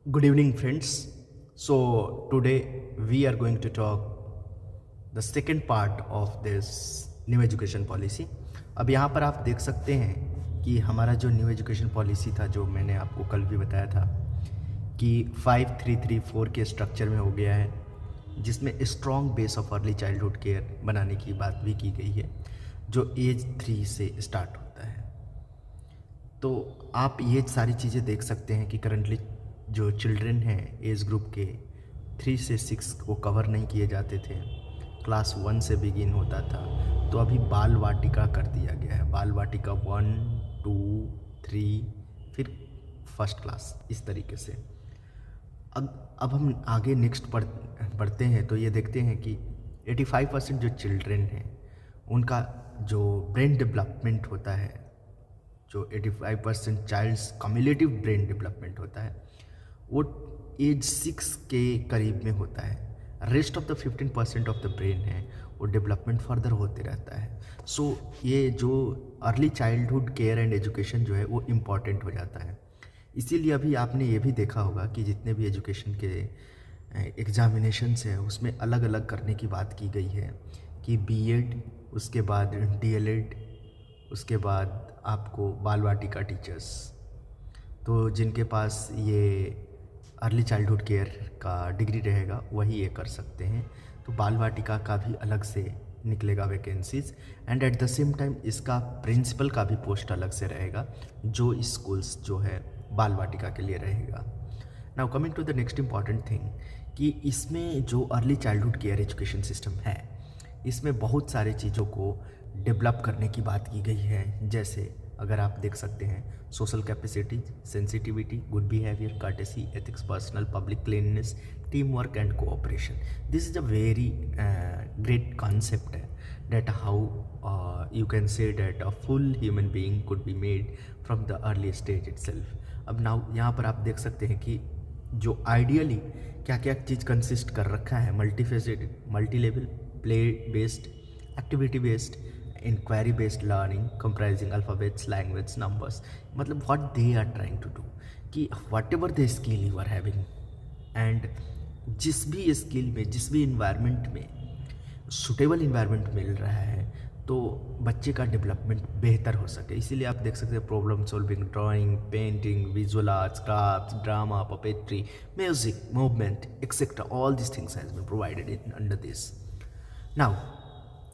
Good evening, friends. So, today we are going to talk the second part of this new education policy. अब यहाँ पर आप देख सकते हैं कि हमारा जो न्यू एजुकेशन पॉलिसी था, जो मैंने आपको कल भी बताया था कि 5334 के स्ट्रक्चर में हो गया है, जिसमें strong base of early childhood care बनाने की बात भी की गई है, जो एज 3 से स्टार्ट होता है। तो आप ये सारी चीज़ें देख सकते हैं कि करंटली जो चिल्ड्रन हैं एज ग्रुप के 3 से 6 को कवर नहीं किए जाते थे, क्लास 1 से बिगिन होता था, तो अभी बाल वाटिका कर दिया गया है। बाल वाटिका 1, 2, 3 फिर फर्स्ट क्लास, इस तरीके से। अब हम आगे नेक्स्ट पढ़ते हैं तो ये देखते हैं कि 85% जो चिल्ड्रन हैं उनका जो ब्रेन डेवलपमेंट होता है, जो 85% चाइल्ड्स कम्युलेटिव ब्रेन डेवलपमेंट होता है, वो एज 6 के करीब में होता है। Rest of the 15% of the brain है वो डेवलपमेंट फर्दर होते रहता है। सो ये जो early childhood care and education जो है वो इम्पॉर्टेंट हो जाता है। इसीलिए अभी आपने ये भी देखा होगा कि जितने भी एजुकेशन के एग्जामिनेशंस हैं उसमें अलग अलग करने की बात की गई है कि बीएड, उसके बाद डीएलएड, उसके बाद आपको बाल वाटिका टीचर्स। तो जिनके पास ये अर्ली चाइल्डहुड केयर का डिग्री रहेगा वही ये कर सकते हैं। तो बाल वाटिका का भी अलग से निकलेगा vacancies, and at the same time इसका प्रिंसिपल का भी पोस्ट अलग से रहेगा, जो स्कूल्स जो है बाल वाटिका के लिए रहेगा। Now coming to the next important thing कि इसमें जो early childhood care education system है, इसमें बहुत सारे चीज़ों को डेवलप करने की बात की गई है। जैसे अगर आप देख सकते हैं social capacity, sensitivity, good behaviour, courtesy, ethics, personal, public cleanness, team work and cooperation. This is a very great concept है that how you can say that a full human being could be made from the early stage itself। अब now यहाँ पर आप देख सकते हैं कि जो आइडियली क्या क्या चीज़ कंसिस्ट कर रखा है, multifaceted, multi level, play based, activity based, inquiry based learning comprising alphabets, language, numbers. मतलब what they are trying to do कि whatever the skill you are having, and जिस भी स्किल में, जिस भी इन्वायरमेंट में सुटेबल इन्वायरमेंट मिल रहा है तो बच्चे का डेवलपमेंट बेहतर हो सके। इसीलिए आप देख सकते हैं problem solving, drawing, painting, visual arts, craft, drama, puppetry, music, movement etcetera, all this things has been provided in under this. Now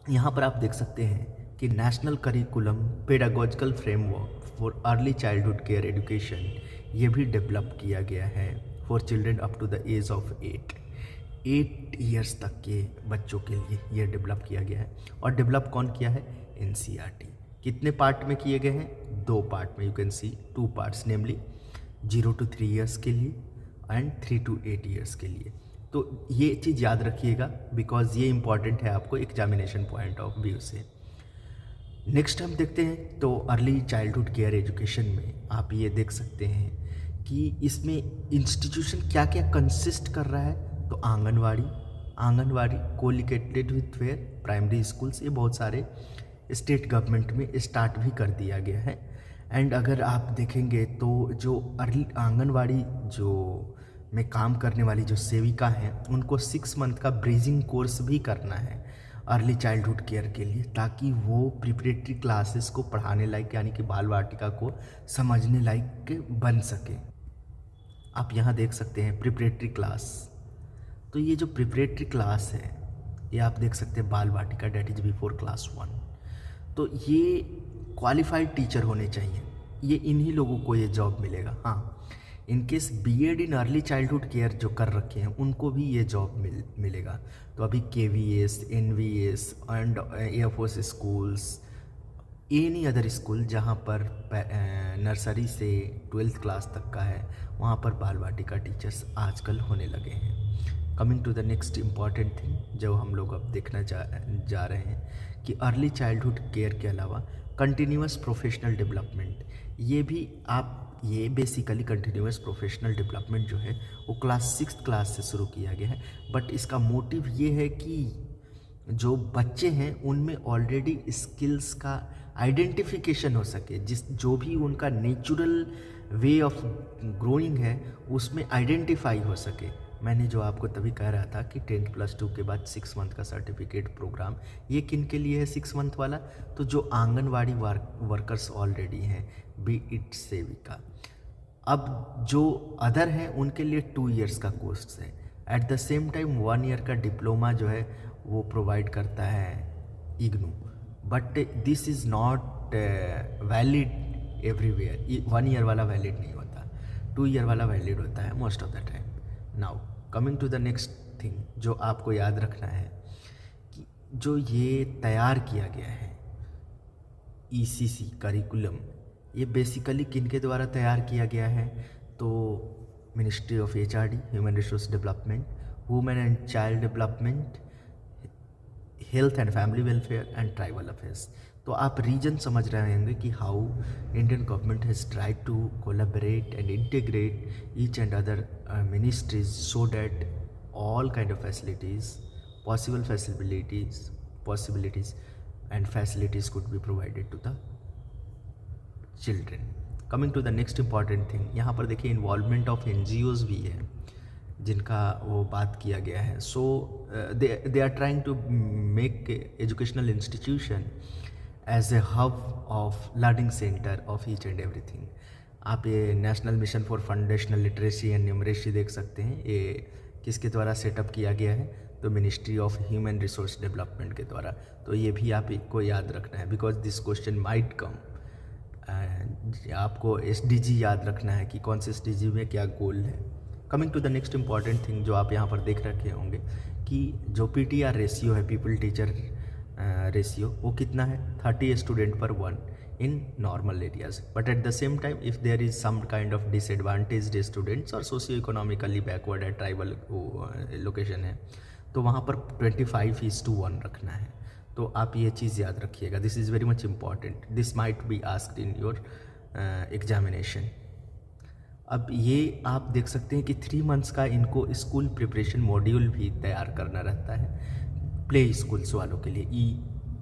यहाँ पर आप देख सकते हैं कि national curriculum pedagogical framework for early childhood care education ये भी develop किया गया है for children up to the age of 8 years तक के बच्चों के लिए ये डेवलप किया गया है। और डेवलप कौन किया है? एनसीईआरटी। कितने पार्ट में किए गए हैं? 2 पार्ट में। You can see 2 parts, namely 0 to 3 years के लिए एंड 3 to 8 ईयर्स के लिए। तो ये चीज़ याद रखिएगा बिकॉज ये इंपॉर्टेंट है आपको एग्जामिनेशन पॉइंट ऑफ व्यू से। नेक्स्ट हम देखते हैं तो अर्ली चाइल्डहुड केयर एजुकेशन में आप ये देख सकते हैं कि इसमें इंस्टीट्यूशन क्या क्या कंसिस्ट कर रहा है। तो anganwadi colocated with where primary schools, ये बहुत सारे स्टेट गवर्नमेंट में स्टार्ट भी कर दिया गया है। एंड अगर आप देखेंगे तो जो अर्ली आंगनवाड़ी जो में काम करने वाली जो सेविका हैं उनको 6 मंथ का ब्रीजिंग कोर्स भी करना है अर्ली चाइल्डहुड केयर के लिए, ताकि वो प्रिपरेटरी क्लासेस को पढ़ाने लायक यानी कि बाल वाटिका को समझने लायक बन सके। आप यहाँ देख सकते हैं प्रिपरेटरी क्लास। तो ये जो प्रिपरेटरी क्लास है ये आप देख सकते हैं बाल वाटिका, डेट इज़ बिफोर क्लास 1। तो ये क्वालिफाइड टीचर होने चाहिए, ये इन्हीं लोगों को ये जॉब मिलेगा। हाँ, in case BEd in early childhood care जो कर रखे हैं उनको भी ये जॉब मिलेगा। तो अभी KVS, NVS and air force schools, any other school जहाँ पर नर्सरी से 12th क्लास तक का है वहाँ पर बाल वाटिका टीचर्स आजकल होने लगे हैं। Coming to the next important thing जो हम लोग अब देखना जा रहे हैं कि अर्ली चाइल्डहुड केयर के अलावा कंटिन्यूअस प्रोफेशनल डेवलपमेंट, ये भी आप ये बेसिकली कंटिन्यूअस प्रोफेशनल डेवलपमेंट जो है वो क्लास 6th क्लास से शुरू किया गया है। बट इसका मोटिव ये है कि जो बच्चे हैं उनमें ऑलरेडी स्किल्स का आइडेंटिफिकेशन हो सके, जो भी उनका नेचुरल वे ऑफ ग्रोइंग है उसमें आइडेंटिफाई हो सके। मैंने जो आपको तभी कह रहा था कि 10+2 के बाद 6 मंथ का सर्टिफिकेट प्रोग्राम, ये किन के लिए है 6 मंथ वाला? तो जो आंगनवाड़ी वर्कर्स ऑलरेडी हैं, बी इट सेविका। अब जो अदर हैं उनके लिए 2 इयर्स का कोर्स है। At the same time 1 year का डिप्लोमा जो है वो प्रोवाइड करता है IGNOU, but this is not valid everywhere. 1 year वाला वैलिड नहीं होता, 2 ईयर वाला वैलिड होता है most of the time. Now coming to the next thing जो आपको याद रखना है कि जो ये तैयार किया गया है ECC करिकुलम, ये बेसिकली किन के द्वारा तैयार किया गया है? तो ministry of HRD human resource development, women and child development, health and family welfare and tribal affairs. तो आप रीजन समझ रहे होंगे कि how Indian government has tried to collaborate and integrate each and other ministries so that all kind of facilities, possible possibilities and facilities could be provided to the children. Coming to the next important thing, यहाँ पर देखिए involvement of NGOs भी है जिनका वो बात किया गया है। So they are trying to make educational institution as a hub of learning center of each and everything. आप ये national mission for foundational literacy and numeracy देख सकते हैं, ये किसके द्वारा सेटअप किया गया है? तो ministry of human resource development के द्वारा। तो ये भी आपको याद रखना है because this question might come. आपको SDG याद रखना है कि कौन से SDG में क्या गोल है। Coming to the next important thing जो आप यहाँ पर देख रखे होंगे कि जो PTR रेशियो है, पीपल टीचर रेशियो, वो कितना है? 30 स्टूडेंट पर 1 in normal areas, but at the same time if there is some kind of disadvantaged students or socio-economically backward and tribal location है तो वहाँ पर 25:1 रखना है। तो आप ये चीज़ याद रखिएगा, this is very much important, this might be asked in your examination. अब ये आप देख सकते हैं कि 3 मंथ्स का इनको स्कूल प्रिपरेशन मॉड्यूल भी तैयार करना रहता है प्ले स्कूल्स वालों के लिए,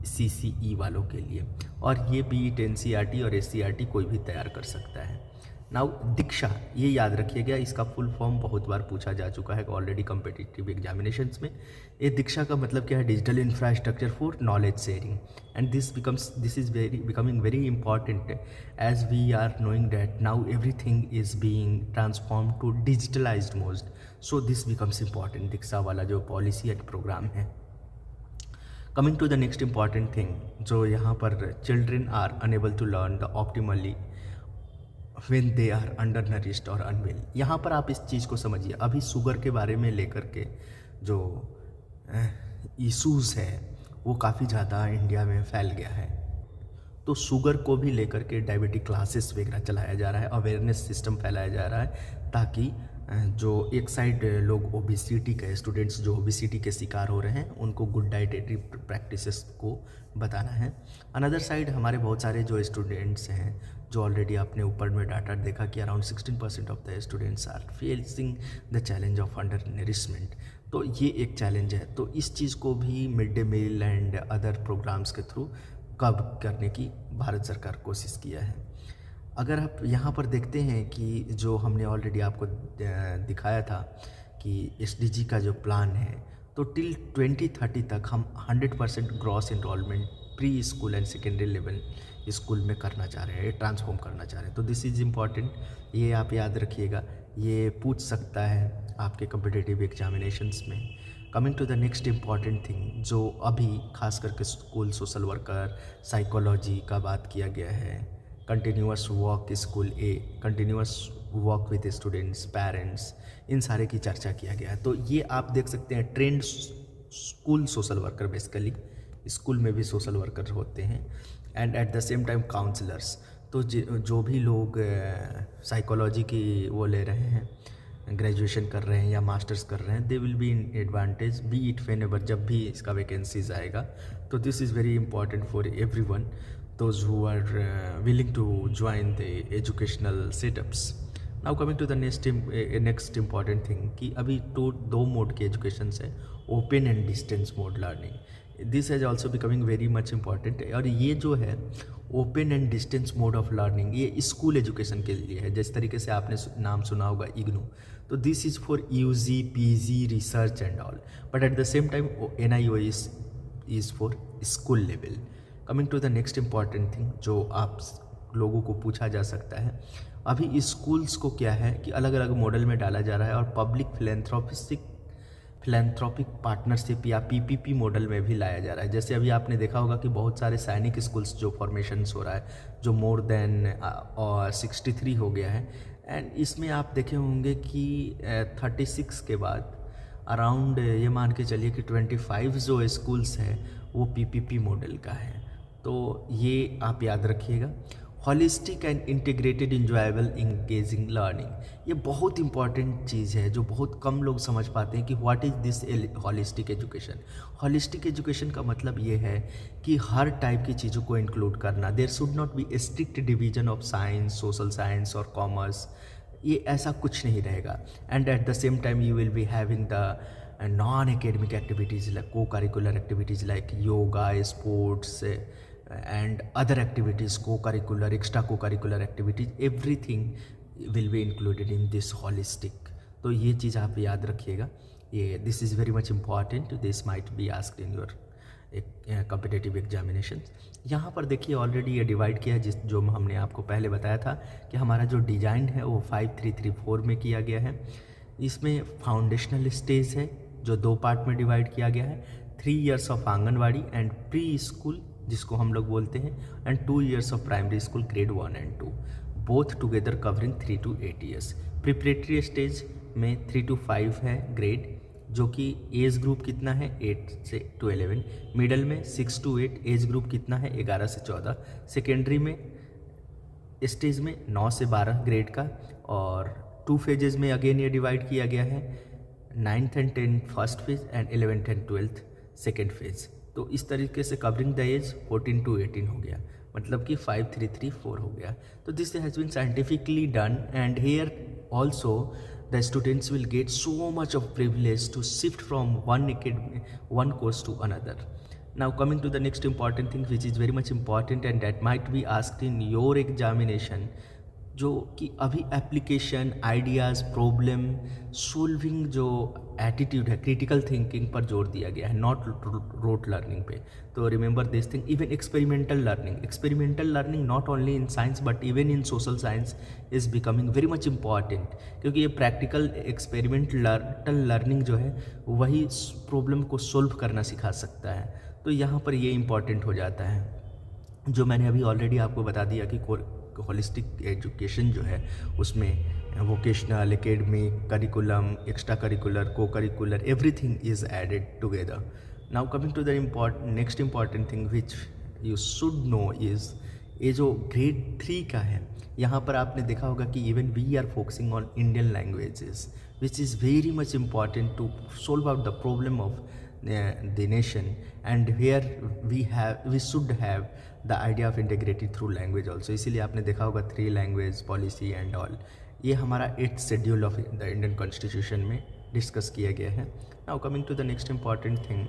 ECCE वालों के लिए, और ये BET NCERT और SCERT कोई भी तैयार कर सकता है। नाउ दीक्षा, ये याद रखिएगा, इसका फुल फॉर्म बहुत बार पूछा जा चुका है ऑलरेडी कम्पिटिटिव एग्जामिनेशंस में। ये दीक्षा का मतलब क्या है? Digital infrastructure for knowledge sharing, and this is becoming very important as we are knowing that now everything is being transform to digitalized mode, so this becomes important, Diksha वाला जो policy and programme है। Coming to the next important thing जो यहाँ पर children are enable to learn the optimally when they are undernourished और unwell. यहाँ पर आप इस चीज़ को समझिए, अभी शुगर के बारे में लेकर के जो इशूज़ है वो काफ़ी ज़्यादा इंडिया में फैल गया है, तो शुगर को भी लेकर के डायबिटिक क्लासेस वगैरह चलाया जा रहा है, अवेयरनेस सिस्टम फैलाया जा रहा है ताकि जो एक साइड लोग ओबेसिटी के स्टूडेंट्स जो ओबेसिटी के शिकार हो रहे हैं उनको गुड डाइटेटरी प्रैक्टिसेस को बताना है। अनदर साइड हमारे बहुत सारे जो स्टूडेंट्स हैं जो ऑलरेडी आपने ऊपर में डाटा देखा कि around 16% of the students are facing the challenge of undernourishment, तो ये एक चैलेंज है। तो इस चीज़ को भी mid day meal and other programmes के थ्रू कब करने की भारत सरकार कोशिश किया है। अगर आप यहाँ पर देखते हैं कि जो हमने ऑलरेडी आपको दिखाया था कि SDG का जो प्लान है, तो टिल 2030 तक हम 100% gross enrolment pre school and secondary level school में करना चाह रहे हैं, ट्रांसफॉर्म करना चाह रहे हैं। तो दिस इज़ इम्पॉर्टेंट, ये आप याद रखिएगा, ये पूछ सकता है आपके कम्पिटिटिव एग्जामिनेशंस में। Coming to the next important thing जो अभी खास करके स्कूल सोशल वर्कर साइकोलॉजी का बात किया गया है, continuous work school continuous work with students parents, इन सारे की चर्चा किया गया है। तो ये आप देख सकते हैं trained school social worker, basically school में भी सोशल वर्कर होते हैं, and at the same time counsellors. तो जो भी लोग साइकोलॉजी की वो ले रहे हैं, ग्रेजुएशन कर रहे हैं या मास्टर्स कर रहे हैं, they will be in advantage B it whenever, जब भी इसका वैकेंसीज आएगा। तो this is very important for everyone those who are willing to join the educational setups. Now coming to the next important thing कि अभी दो mode के education है, open and distance mode learning. This has also becoming very much important. और ये जो है open and distance mode of learning, ये स्कूल एजुकेशन के लिए है। जिस तरीके से आपने नाम सुना होगा इग्नू, तो this is for UG PG research and all, but at the same time NIO is for school level. Coming to the next important thing जो आप लोगों को पूछा जा सकता है, अभी स्कूल्स को क्या है कि अलग अलग मॉडल में डाला जा रहा है और पब्लिक फिलेंथ्रोपिक पार्टनरशिप या PPP मॉडल में भी लाया जा रहा है। जैसे अभी आपने देखा होगा कि बहुत सारे सैनिक स्कूल्स जो फॉर्मेशंस हो रहा है, जो मोर देन 63 हो गया है। एंड इसमें आप देखे होंगे कि 36 के बाद अराउंड ये मान के चलिए कि 25 जो स्कूल्स हैं वो PPP मॉडल का है। तो ये आप याद रखिएगा। Holistic and integrated enjoyable engaging learning, ये बहुत इंपॉर्टेंट चीज़ है जो बहुत कम लोग समझ पाते हैं कि what is this holistic education. Holistic education का मतलब ये है कि हर टाइप की चीज़ों को इंक्लूड करना। There should not be a strict division of science, social science और कॉमर्स, ये ऐसा कुछ नहीं रहेगा। And at the same time you will be having the non academic activities like co curricular activities like yoga, sports and other activities, co-curricular, extra co-curricular activities, everything will be included in this holistic। तो ये चीज़ आप याद रखिएगा, ये this is very much important, this might be asked in your competitive examinations। यहाँ पर देखिए already ये डिवाइड किया है, जो हमने आपको पहले बताया था कि हमारा जो डिज़ाइन है वो 5334 में किया गया है। इसमें फाउंडेशनल स्टेज है जो 2 पार्ट में डिवाइड किया गया है, 3 years of anganwadi and pre school जिसको हम लोग बोलते हैं, and 2 years of primary school grade 1 and 2, both together covering 3 to 8 years। Preparatory stage में 3 to 5 है ग्रेड, जो कि एज ग्रुप कितना है 8 से 11। मिडल में 6 to 8, एज ग्रुप कितना है 11 से 14। सेकेंडरी में स्टेज में 9 से 12 ग्रेड का, और 2 phases में अगेन ये डिवाइड किया गया है, 9th and 10th first phase and 11th and 12th second phase. तो इस तरीके से कवरिंग द एज 14 to 18 हो गया, मतलब कि 5334 हो गया। तो this has been scientifically done, and here also the students will get so much of privilege to shift from one course to another। Now coming to the next important thing which is very much important and that might be asked in your examination, जो कि अभी application, ideas, problem solving जो attitude है, critical thinking पर जोर दिया गया है, नॉट रोट लर्निंग पे। तो remember this thing. Even experimental learning not only in science but even in social science is becoming very much important, क्योंकि ये प्रैक्टिकल एक्सपेरिमेंटल लर्निंग जो है वही प्रॉब्लम को सोल्व करना सिखा सकता है। तो यहाँ पर ये इम्पॉर्टेंट हो जाता है, जो मैंने अभी ऑलरेडी आपको बता दिया कि होलिस्टिक एजुकेशन जो है उसमें vocational, academic, curriculum, extra curricular, co curricular, everything is added together. Now coming to the next important thing which you should know is, ये जो ग्रेड 3 का है, यहाँ पर आपने देखा होगा कि even we are focusing on Indian languages which is very much important to solve out the problem of the nation, and here we should have the idea of integrated through language also। इसीलिए आपने देखा होगा 3 language policy and all, ये हमारा 8th schedule of the Indian constitution में discuss किया गया है। Now coming to the next important thing,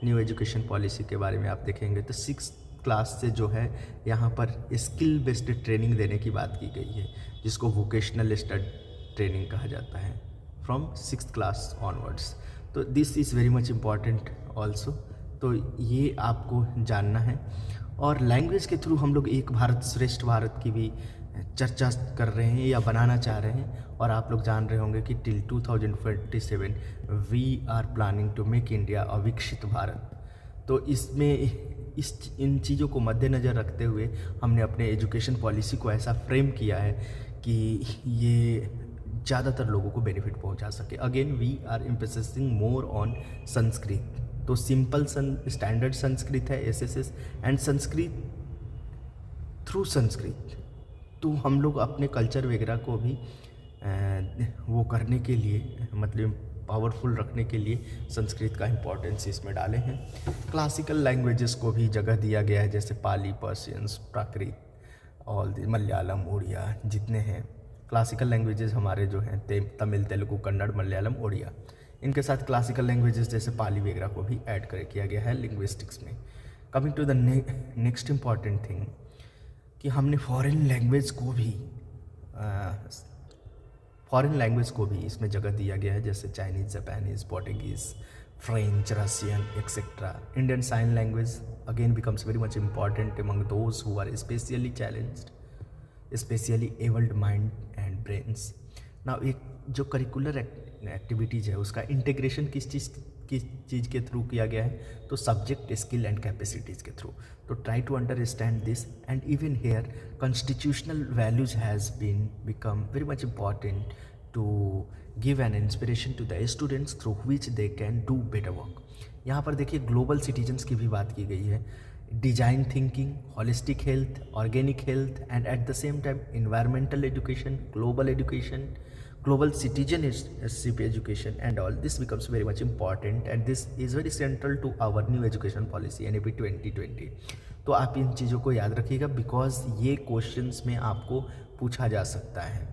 new education policy के बारे में आप देखेंगे तो 6th क्लास से जो है यहाँ पर स्किल बेस्ड ट्रेनिंग देने की बात की गई है, जिसको वोकेशनल स्टडी ट्रेनिंग कहा जाता है फ्रॉम 6th क्लास ऑनवर्ड्स। तो this is very much important also, तो ये आपको जानना है। और लैंग्वेज के थ्रू हम लोग एक भारत श्रेष्ठ भारत की भी चर्चा कर रहे हैं या बनाना चाह रहे हैं, और आप लोग जान रहे होंगे कि till 2047 we are planning to make India a विकसित भारत। तो इसमें इन चीज़ों को मद्देनज़र रखते हुए हमने अपने एजुकेशन पॉलिसी को ऐसा फ्रेम किया है कि ये ज़्यादातर लोगों को बेनिफिट पहुंचा सके। Again we are emphasising more on Sanskrit, तो सिंपल स्टैंडर्ड संस्कृत है SSS, and Sanskrit through Sanskrit, तो हम लोग अपने कल्चर वगैरह को भी वो करने के लिए, मतलब पावरफुल रखने के लिए संस्कृत का इम्पोर्टेंस इसमें डाले हैं। क्लासिकल लैंग्वेजेस को भी जगह दिया गया है, जैसे पाली, पर्शियंस, प्राकृत, ऑल मलयालम, उड़िया, जितने हैं क्लासिकल लैंग्वेजेस हमारे जो हैं तमिल, तेलुगु, कन्नड़, मलयालम, उड़िया, इनके साथ क्लासिकल लैंग्वेजेस जैसे पाली वगैरह को भी ऐड कर किया गया है लिंग्विस्टिक्स में। Coming to the next important thing कि हमने फॉरेन लैंग्वेज को भी इसमें जगह दिया गया है, जैसे Chinese, Japanese, Portuguese, French, Russian etcetera. Indian sign language again becomes very much important among those who are specially challenged, specially abled mind and brains. ना एक जो करिकुलर एक्टिविटीज़ है उसका इंटीग्रेशन किस चीज़ के थ्रू किया गया है, तो सब्जेक्ट, स्किल एंड कैपेसिटीज़ के थ्रू। तो try to understand this and even here constitutional values has been become very much important to give an inspiration to the students through which they can do better work. यहाँ पर देखिए global citizens की भी बात की गई है, design thinking, holistic health, organic health and at the same time environmental education, global citizenship education and all this becomes very much important and this is very central to our new education policy NEP 2020। तो आप इन चीज़ों को याद रखिएगा because ये questions में आपको पूछा जा सकता है।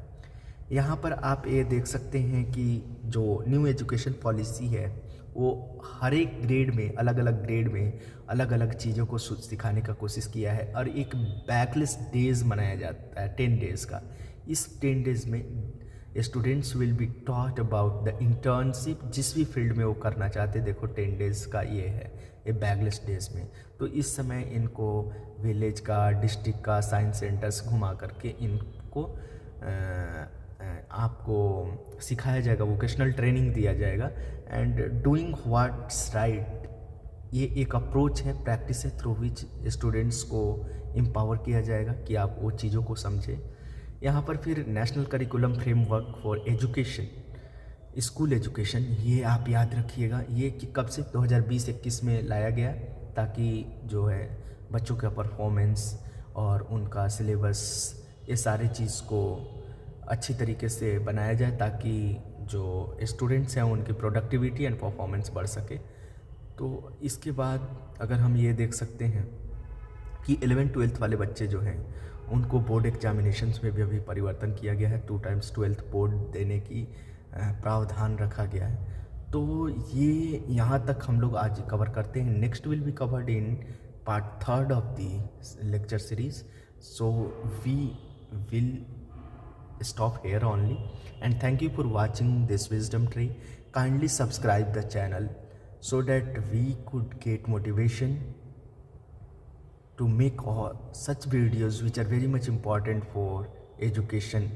यहाँ पर आप ये देख सकते हैं कि जो न्यू एजुकेशन पॉलिसी है वो हर एक ग्रेड में, अलग अलग ग्रेड में अलग अलग चीज़ों को सिखाने का कोशिश किया है और एक बैकलेस डेज मनाया जाता है 10 डेज़ का। इस 10 डेज़ में students will be taught about the internship, जिस भी फील्ड में वो करना चाहते। देखो 10 डेज़ का ये है, ये बैकलेस डेज में। तो इस समय इनको विलेज का, डिस्ट्रिक्ट का, साइंस सेंटर्स घुमा करके इनको आपको सिखाया जाएगा, वोकेशनल ट्रेनिंग दिया जाएगा एंड डूइंग व्हाट्स राइट। ये एक अप्रोच है, प्रैक्टिस है थ्रू विच स्टूडेंट्स को एम्पावर किया जाएगा कि आप वो चीज़ों को समझें। यहाँ पर फिर national curriculum framework for education, school education, ये आप याद रखिएगा। ये कि कब से 2020-21 में लाया गया ताकि जो है बच्चों का परफॉर्मेंस और उनका सिलेबस, ये सारी चीज़ को अच्छी तरीके से बनाया जाए ताकि जो स्टूडेंट्स हैं उनकी प्रोडक्टिविटी एंड परफॉर्मेंस बढ़ सके। तो इसके बाद अगर हम ये देख सकते हैं कि 11th-12th वाले बच्चे जो हैं उनको बोर्ड एग्जामिनेशंस में भी अभी परिवर्तन किया गया है, 2 times 12th बोर्ड देने की प्रावधान रखा गया है। तो ये यहाँ तक हम लोग आज कवर करते हैं। Next will be covered in part 3rd of the lecture series. So we will stop here only and thank you for watching this wisdom tree. Kindly subscribe the channel so that we could get motivation to make all such videos which are very much important for education.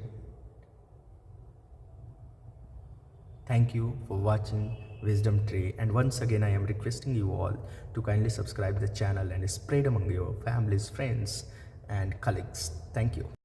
Thank you for watching wisdom tree and once again I am requesting you all to kindly subscribe the channel and spread among your families, friends and colleagues. Thank you.